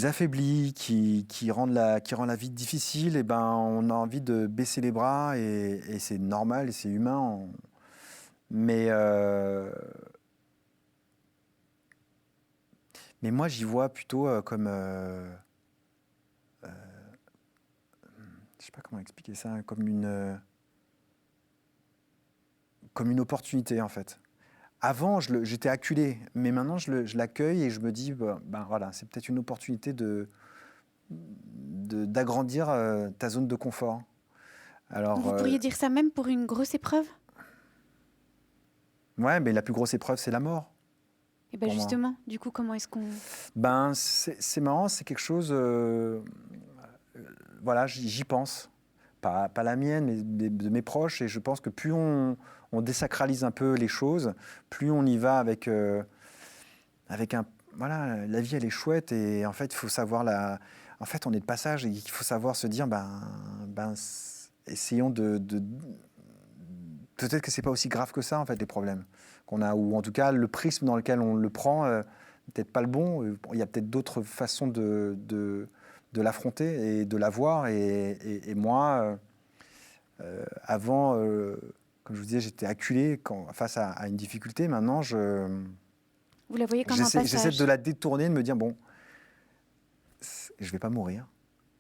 affaiblit, qui rend la vie difficile, et ben on a envie de baisser les bras et c'est normal et c'est humain. Mais moi j'y vois plutôt comme je sais pas comment expliquer ça, comme une opportunité en fait. Avant, j'étais acculé, mais maintenant, je l'accueille et je me dis, voilà, c'est peut-être une opportunité d'agrandir ta zone de confort. Alors, Vous pourriez dire ça même pour une grosse épreuve? ouais, mais la plus grosse épreuve, c'est la mort. Et bien Pour moi. justement, du coup, comment est-ce qu'on... C'est marrant, c'est quelque chose, voilà, j'y pense. Pas la mienne, mais de mes proches. Et je pense que plus on désacralise un peu les choses, plus on y va avec un... Voilà, la vie, elle est chouette et en fait, il faut savoir En fait, on est de passage et il faut savoir se dire, essayons peut-être que c'est pas aussi grave que ça, en fait, les problèmes qu'on a, ou en tout cas, le prisme dans lequel on le prend, peut-être pas le bon. Il y a peut-être d'autres façons de l'affronter et de la voir. Et moi, avant, comme je vous disais, j'étais acculé face à une difficulté. Maintenant, Vous la voyez comme un passage. j'essaie de la détourner, de me dire, bon, je vais pas mourir.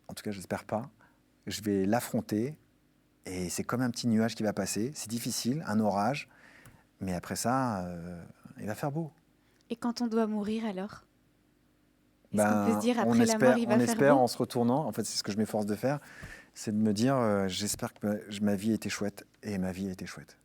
En tout cas, j'espère pas. Je vais l'affronter. Et c'est comme un petit nuage qui va passer. C'est difficile, un orage. Mais après ça, il va faire beau. Et quand on doit mourir alors? Est-ce qu'on peut se dire On après la mort, il va faire espère beau? en se retournant. En fait, c'est ce que je m'efforce de faire. C'est de me dire, j'espère que ma vie était chouette. Et ma vie a été chouette.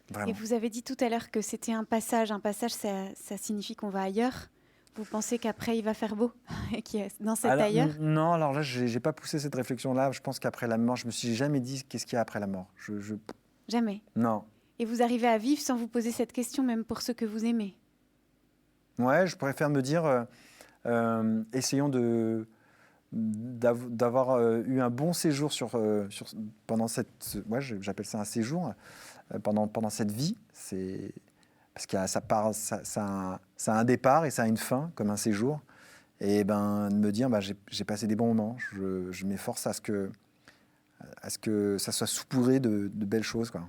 Vraiment. Et vous avez dit tout à l'heure que c'était un passage. Un passage, ça signifie qu'on va ailleurs. Vous pensez qu'après, il va faire beau et qu'il y a dans cet ailleurs? Non, alors là, je n'ai pas poussé cette réflexion-là. Je pense qu'après la mort, je me suis jamais dit qu'est-ce qu'il y a après la mort. Jamais. Non. Et vous arrivez à vivre sans vous poser cette question, même pour ceux que vous aimez? Ouais, je préfère me dire, essayons d'avoir eu un bon séjour pendant ouais, j'appelle ça un séjour, pendant cette vie. Parce que ça a un départ et ça a une fin, comme un séjour. Et de me dire, j'ai passé des bons moments. Je m'efforce à ce que ça soit saupoudré de belles choses, quoi.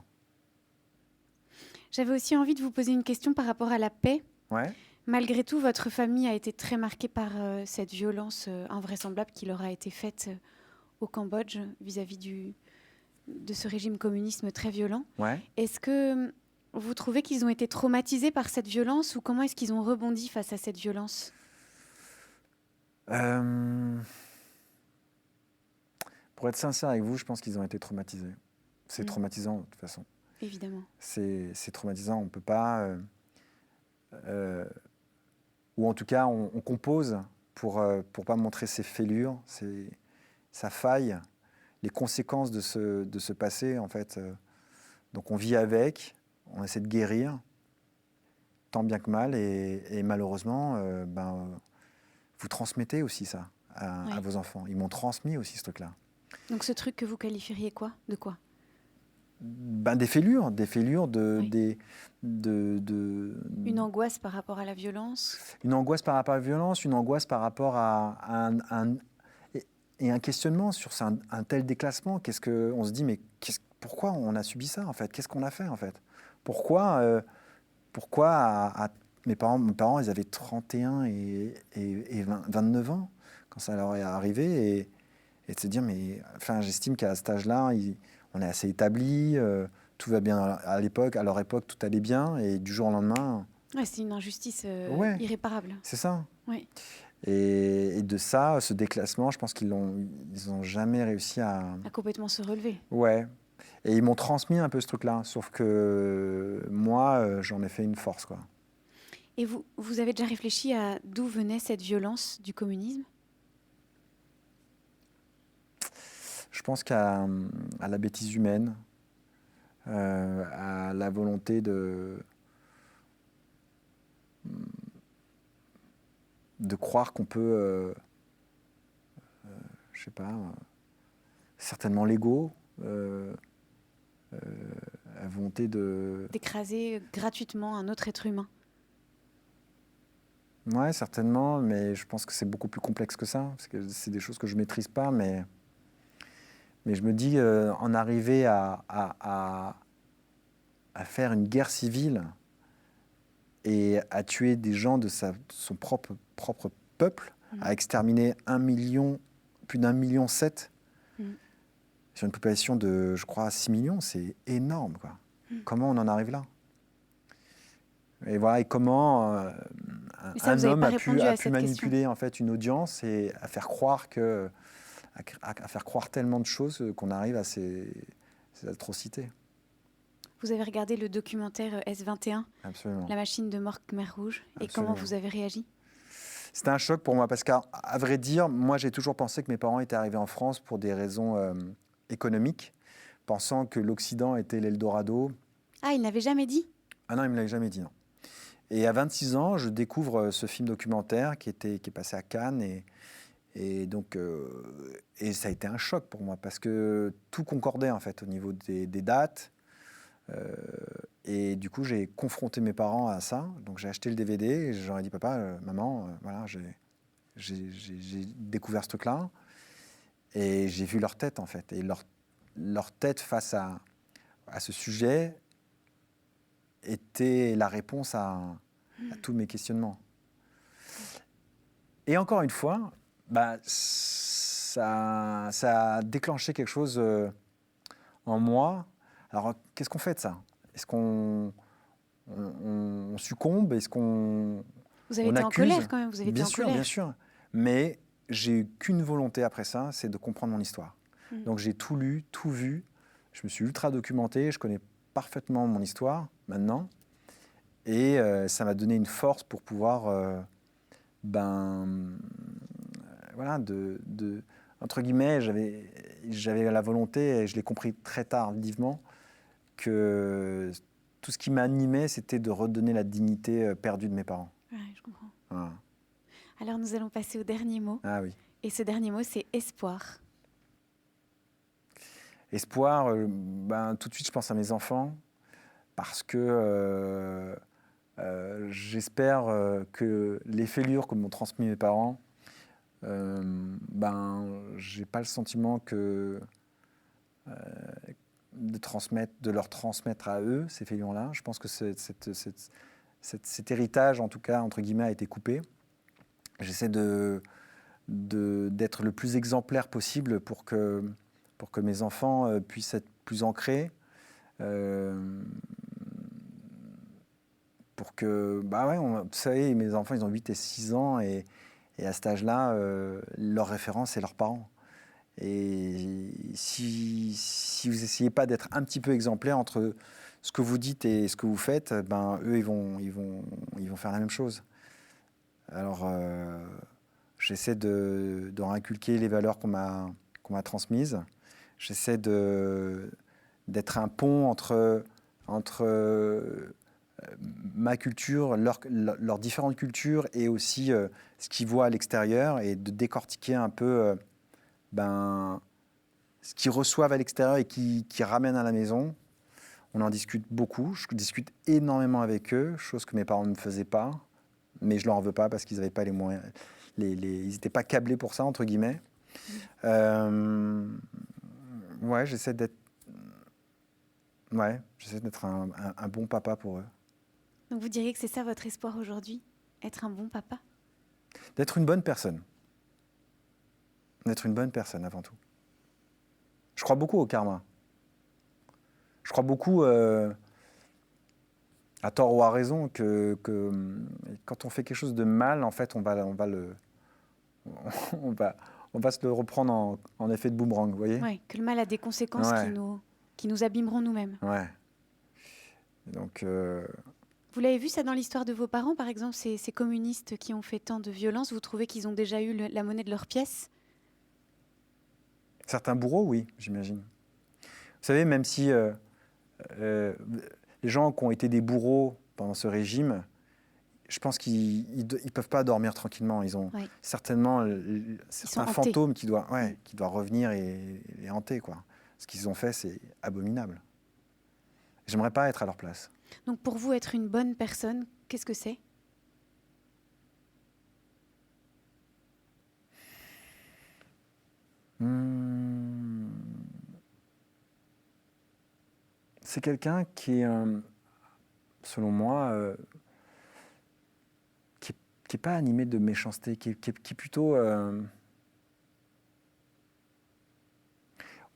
J'avais aussi envie de vous poser une question par rapport à la paix. Ouais. Malgré tout, votre famille a été très marquée par cette violence invraisemblable qui leur a été faite au Cambodge vis-à-vis de ce régime communisme très violent. Ouais. Est-ce que vous trouvez qu'ils ont été traumatisés par cette violence ou comment est-ce qu'ils ont rebondi face à cette violence? Pour être sincère avec vous, je pense qu'ils ont été traumatisés. C'est traumatisant, de toute façon. Évidemment. C'est traumatisant. On ne peut pas... ou en tout cas, on compose pour pas montrer ses fêlures, sa faille, les conséquences de ce passé, en fait. Donc on vit avec, on essaie de guérir, tant bien que mal, et malheureusement, vous transmettez aussi ça à vos enfants. Ils m'ont transmis aussi ce truc-là. Donc ce truc que vous qualifieriez quoi ? De quoi ? Des fêlures, Une angoisse par rapport à la violence ? Une angoisse par rapport à la violence, une angoisse par rapport à un questionnement sur un tel déclassement. On se dit, mais pourquoi on a subi ça, en fait ? Qu'est-ce qu'on a fait, en fait ? Pourquoi mes parents, ils avaient 31 et 29 ans quand ça leur est arrivé, et de se dire, mais j'estime qu'à cet âge-là, on est assez établi, tout va bien à leur époque, tout allait bien, et du jour au lendemain... Ouais, c'est une injustice irréparable. C'est ça. Oui. Et de ça, ce déclassement, je pense qu'ils ont jamais réussi à complètement se relever. Ouais. Et ils m'ont transmis un peu ce truc-là, sauf que moi, j'en ai fait une force, quoi. Et vous avez déjà réfléchi à d'où venait cette violence du communisme ? Je pense à la bêtise humaine, à la volonté de croire qu'on peut, je sais pas, certainement l'ego, la volonté d'écraser gratuitement un autre être humain. Ouais, certainement, mais je pense que c'est beaucoup plus complexe que ça, parce que c'est des choses que je ne maîtrise pas, mais je me dis, en arriver à faire une guerre civile et à tuer des gens de son propre peuple, à exterminer plus d'1,7 million, sur une population de, je crois, 6 millions, c'est énorme, quoi. Comment on en arrive là ? Et voilà, et comment un homme a pu manipuler en fait une audience et à faire croire tellement de choses qu'on arrive à ces atrocités. Vous avez regardé le documentaire S21, Absolument. La machine de Khmer Rouge, et Absolument. comment vous avez réagi ? C'était un choc pour moi parce qu'à vrai dire, moi j'ai toujours pensé que mes parents étaient arrivés en France pour des raisons économiques, pensant que l'Occident était l'Eldorado. Ah, il n'avait jamais dit ? Ah non, il ne me l'avait jamais dit, non. Et à 26 ans, je découvre ce film documentaire qui est passé à Cannes, et donc ça a été un choc pour moi parce que tout concordait en fait au niveau des dates. Et du coup, j'ai confronté mes parents à ça. Donc j'ai acheté le DVD et je leur ai dit, papa, maman, voilà, j'ai découvert ce truc-là. Et j'ai vu leur tête en fait. Et leur tête face à ce sujet était la réponse à tous mes questionnements. Et encore une fois, ça a déclenché quelque chose en moi. Alors, qu'est-ce qu'on fait de ça ? Est-ce qu'on succombe ? Est-ce qu'on Vous avez été en colère quand même, vous avez été en colère. Bien sûr. Mais j'ai eu qu'une volonté après ça, c'est de comprendre mon histoire. Donc j'ai tout lu, tout vu. Je me suis ultra documenté. Je connais parfaitement mon histoire maintenant. Et ça m'a donné une force pour pouvoir, voilà, entre guillemets, j'avais la volonté, et je l'ai compris très tardivement, que tout ce qui m'animait, c'était de redonner la dignité perdue de mes parents. Ouais, je comprends. Voilà. Alors nous allons passer au dernier mot. Ah oui. Et ce dernier mot, c'est espoir. Espoir, tout de suite, je pense à mes enfants, parce que j'espère que les fêlures que m'ont transmis mes parents, j'ai pas le sentiment que de leur transmettre à eux ces fêlures-là. Je pense que cet héritage, en tout cas, entre guillemets, a été coupé. J'essaie d'être le plus exemplaire possible pour que mes enfants puissent être plus ancrés. Pour que, vous savez, mes enfants, ils ont 8 et 6 ans, et à cet âge-là, leur référence, c'est leurs parents. Et si vous n'essayez pas d'être un petit peu exemplaire entre ce que vous dites et ce que vous faites, eux, ils vont faire la même chose. Alors, j'essaie d'en inculquer les valeurs qu'on m'a transmises. J'essaie d'être un pont entre entre ma culture, leurs différentes cultures et aussi ce qu'ils voient à l'extérieur et de décortiquer un peu ce qu'ils reçoivent à l'extérieur et qui ramènent à la maison. On en discute beaucoup. Je discute énormément avec eux, chose que mes parents ne faisaient pas. Mais je ne leur en veux pas parce qu'ils n'avaient pas les moyens. Ils n'étaient pas câblés pour ça, entre guillemets. Ouais, j'essaie d'être un bon papa pour eux. Donc vous diriez que c'est ça votre espoir aujourd'hui, être un bon papa? D'être une bonne personne. D'être une bonne personne avant tout. Je crois beaucoup au karma. Je crois beaucoup, à tort ou à raison, que quand on fait quelque chose de mal, en fait, on va se le reprendre en effet de boomerang, vous voyez? Oui, que le mal a des conséquences qui nous abîmeront nous-mêmes. Ouais. Donc, vous l'avez vu ça dans l'histoire de vos parents, par exemple, ces communistes qui ont fait tant de violence, vous trouvez qu'ils ont déjà eu la monnaie de leur pièce? Certains bourreaux, oui, j'imagine. Vous savez, même si les gens qui ont été des bourreaux pendant ce régime, je pense qu'ils ne peuvent pas dormir tranquillement. Ils ont certainement certains fantômes qui doivent revenir et les hanter, quoi. Ce qu'ils ont fait, c'est abominable. J'aimerais pas être à leur place. Donc pour vous, être une bonne personne, qu'est-ce que c'est? C'est quelqu'un qui est, selon moi, qui n'est pas animé de méchanceté, qui est plutôt...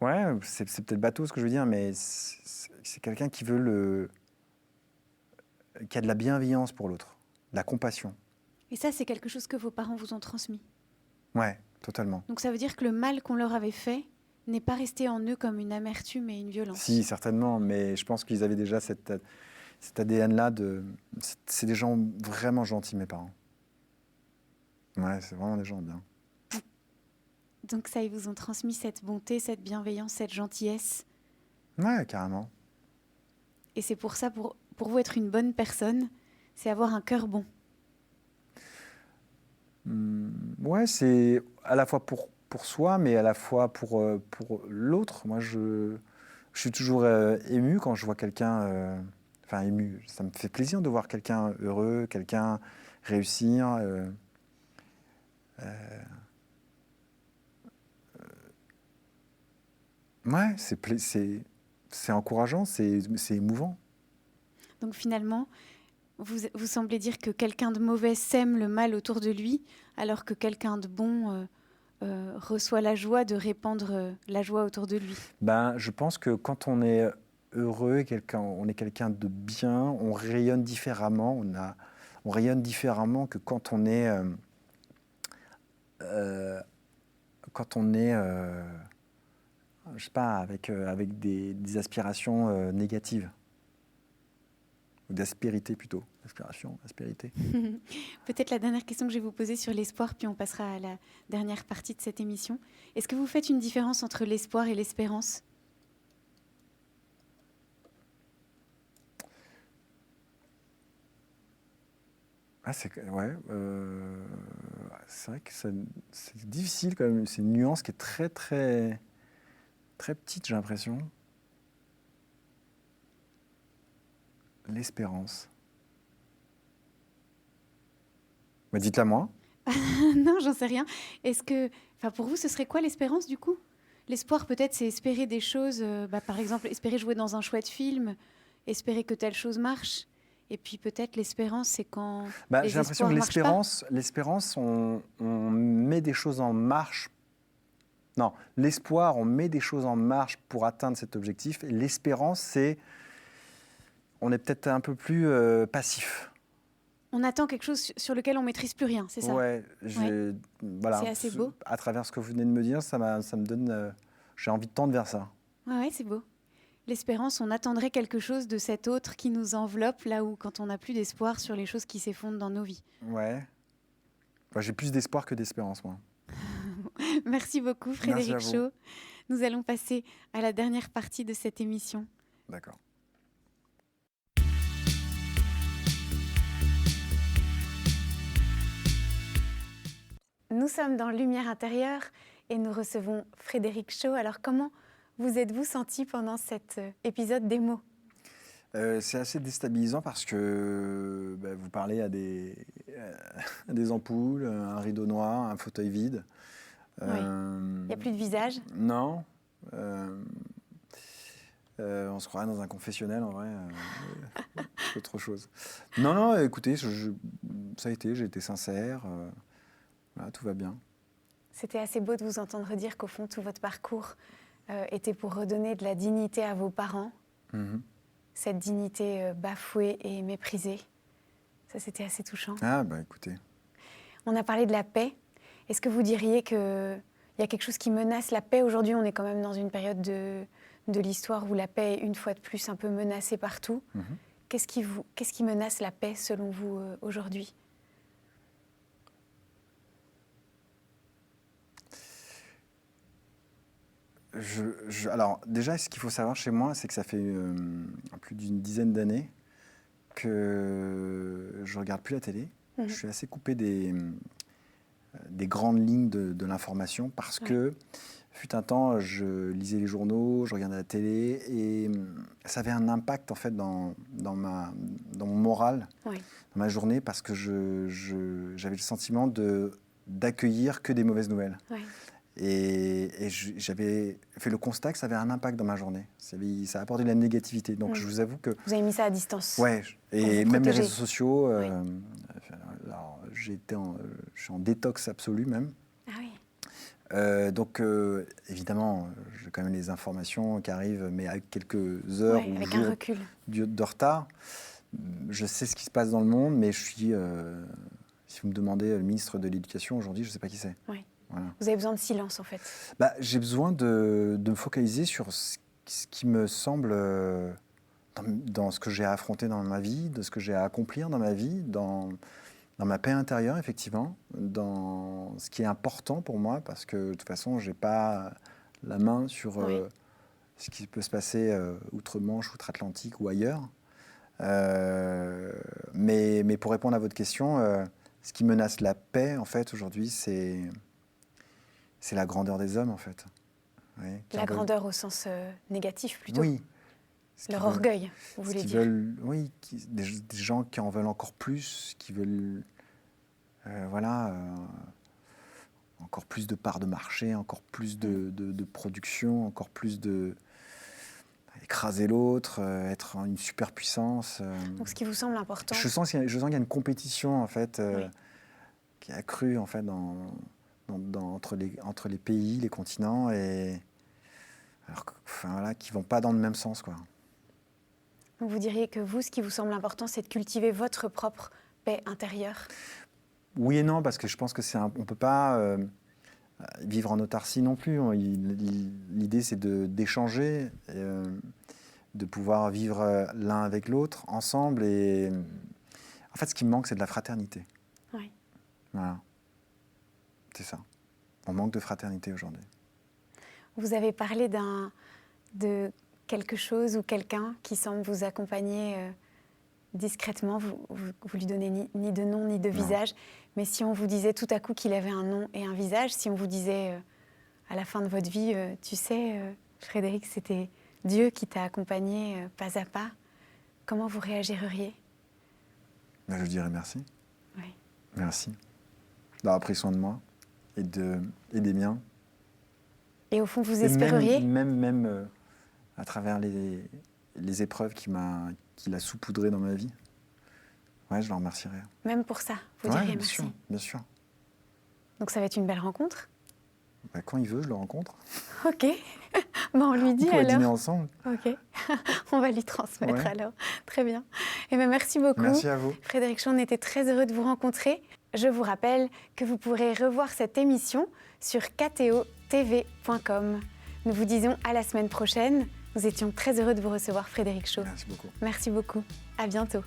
Ouais, c'est peut-être bateau ce que je veux dire, mais c'est quelqu'un qui veut qui a de la bienveillance pour l'autre, de la compassion. Et ça, c'est quelque chose que vos parents vous ont transmis? Ouais, totalement. Donc ça veut dire que le mal qu'on leur avait fait n'est pas resté en eux comme une amertume et une violence? Si, certainement, mais je pense qu'ils avaient déjà cet ADN-là. C'est des gens vraiment gentils, mes parents. Ouais, c'est vraiment des gens bien. Donc ça, ils vous ont transmis cette bonté, cette bienveillance, cette gentillesse? Ouais, carrément. Et c'est pour ça, pour vous, être une bonne personne, c'est avoir un cœur bon? Ouais, c'est à la fois pour soi, mais à la fois pour l'autre. Moi, je suis toujours ému quand je vois quelqu'un... Enfin, ému, ça me fait plaisir de voir quelqu'un heureux, quelqu'un réussir. Ouais, c'est encourageant, c'est émouvant. Donc finalement, vous semblez dire que quelqu'un de mauvais sème le mal autour de lui, alors que quelqu'un de bon reçoit la joie de répandre la joie autour de lui. Je pense que quand on est heureux, on est quelqu'un de bien, on rayonne différemment, on rayonne différemment que quand on est... je sais pas, avec des aspirations négatives. Ou d'aspérité plutôt. Aspiration, aspérité. Peut-être la dernière question que je vais vous poser sur l'espoir, puis on passera à la dernière partie de cette émission. Est-ce que vous faites une différence entre l'espoir et l'espérance? C'est vrai que c'est difficile quand même. C'est une nuance qui est très, très, très petite, j'ai l'impression. L'espérance. Mais dites-la moi. Non, j'en sais rien. Pour vous, ce serait quoi l'espérance du coup? L'espoir, peut-être, c'est espérer des choses, par exemple, espérer jouer dans un chouette film, espérer que telle chose marche. Et puis peut-être l'espérance, c'est quand j'ai l'impression que l'espérance, on met des choses en marche. Non, l'espoir, on met des choses en marche pour atteindre cet objectif. Et l'espérance, on est peut-être un peu plus passif. On attend quelque chose sur lequel on ne maîtrise plus rien, c'est ça? Ouais, voilà. C'est assez beau. À travers ce que vous venez de me dire, ça me donne... j'ai envie de tendre vers ça. Ouais, c'est beau. L'espérance, on attendrait quelque chose de cet autre qui nous enveloppe, là où quand on n'a plus d'espoir sur les choses qui s'effondrent dans nos vies. Ouais. J'ai plus d'espoir que d'espérance, moi. Merci beaucoup, Frédéric Chaud. Nous allons passer à la dernière partie de cette émission. D'accord. Nous sommes dans Lumière intérieure et nous recevons Frédéric Shaw. Alors comment vous êtes-vous senti pendant cet épisode démo ? C'est assez déstabilisant parce que vous parlez à des ampoules, un rideau noir, un fauteuil vide. Oui. Il n'y a plus de visage ? Non. On se croirait dans un confessionnel, en vrai. C'est autre chose. Non, écoutez, ça a été, j'ai été sincère. Voilà, tout va bien. C'était assez beau de vous entendre dire qu'au fond, tout votre parcours était pour redonner de la dignité à vos parents. Mm-hmm. Cette dignité bafouée et méprisée. Ça, c'était assez touchant. Ah, écoutez. On a parlé de la paix. Est-ce que vous diriez qu'il y a quelque chose qui menace la paix ? Aujourd'hui, on est quand même dans une période de l'histoire où la paix est une fois de plus un peu menacée partout. Mm-hmm. Qu'est-ce qui menace la paix selon vous aujourd'hui ? Alors, déjà, ce qu'il faut savoir chez moi, c'est que ça fait plus d'une dizaine d'années que je ne regarde plus la télé. Mmh. Je suis assez coupé des grandes lignes de l'information parce que, fut un temps, je lisais les journaux, je regardais la télé et ça avait un impact, en fait, dans mon moral, dans ma journée, parce que j'avais le sentiment d'accueillir que des mauvaises nouvelles. Et j'avais fait le constat que ça avait un impact dans ma journée. Ça a apporté de la négativité. Donc je vous avoue que... Vous avez mis ça à distance. Ouais, et même les réseaux sociaux. Alors, je suis en détox absolu même. Ah oui. Donc évidemment, j'ai quand même les informations qui arrivent, mais avec quelques heures ou avec jours un recul de retard. Je sais ce qui se passe dans le monde, mais je suis... si vous me demandez le ministre de l'Éducation aujourd'hui, je ne sais pas qui c'est. Oui. Voilà. Vous avez besoin de silence, en fait. J'ai besoin de me focaliser sur ce qui me semble dans ce que j'ai à affronter dans ma vie, de ce que j'ai à accomplir dans ma vie, dans ma paix intérieure, effectivement, dans ce qui est important pour moi, parce que de toute façon, je n'ai pas la main sur ce qui peut se passer outre-Manche, outre-Atlantique ou ailleurs. Mais pour répondre à votre question, ce qui menace la paix, en fait, aujourd'hui, c'est la grandeur des hommes, en fait. La grandeur au sens négatif, plutôt. Oui. Leur orgueil, vous voulez dire. Des gens qui en veulent encore plus, qui veulent, encore plus de parts de marché, encore plus de production, encore plus écraser l'autre, être une superpuissance. Donc, ce qui vous semble important. Je sens qu'il y a une compétition, en fait, qui est accrue, en fait, entre les pays, les continents, et qui ne vont pas dans le même sens, quoi. Donc vous diriez que vous, ce qui vous semble important, c'est de cultiver votre propre paix intérieure ? Oui et non, parce que je pense que on ne peut pas vivre en autarcie non plus. L'idée, c'est d'échanger, de pouvoir vivre l'un avec l'autre, ensemble. Et en fait, ce qui me manque, c'est de la fraternité. Oui. Voilà. C'est ça. On manque de fraternité aujourd'hui. Vous avez parlé de quelque chose ou quelqu'un qui semble vous accompagner discrètement. Vous lui donnez ni de nom ni de visage. Mais si on vous disait tout à coup qu'il avait un nom et un visage, si on vous disait à la fin de votre vie, tu sais, Frédéric, c'était Dieu qui t'a accompagné pas à pas, comment vous réagiriez ? Je dirais merci. Oui. Merci d'avoir pris soin de moi et des miens. Et au fond, vous espéreriez ? Même à travers les épreuves qu'il a saupoudrées dans ma vie. Ouais, je le remercierai. Même pour ça, vous diriez merci. Bien sûr. Donc ça va être une belle rencontre ? Quand il veut, je le rencontre. Ok. On lui dit alors. On pourrait dîner ensemble. Ok. On va lui transmettre alors. Très bien. Et merci beaucoup. Merci à vous. Frédéric Shaw, on était très heureux de vous rencontrer. Je vous rappelle que vous pourrez revoir cette émission sur ktotv.com. Nous vous disons à la semaine prochaine. Nous étions très heureux de vous recevoir, Frédéric Shaw. Merci beaucoup. Merci beaucoup. À bientôt.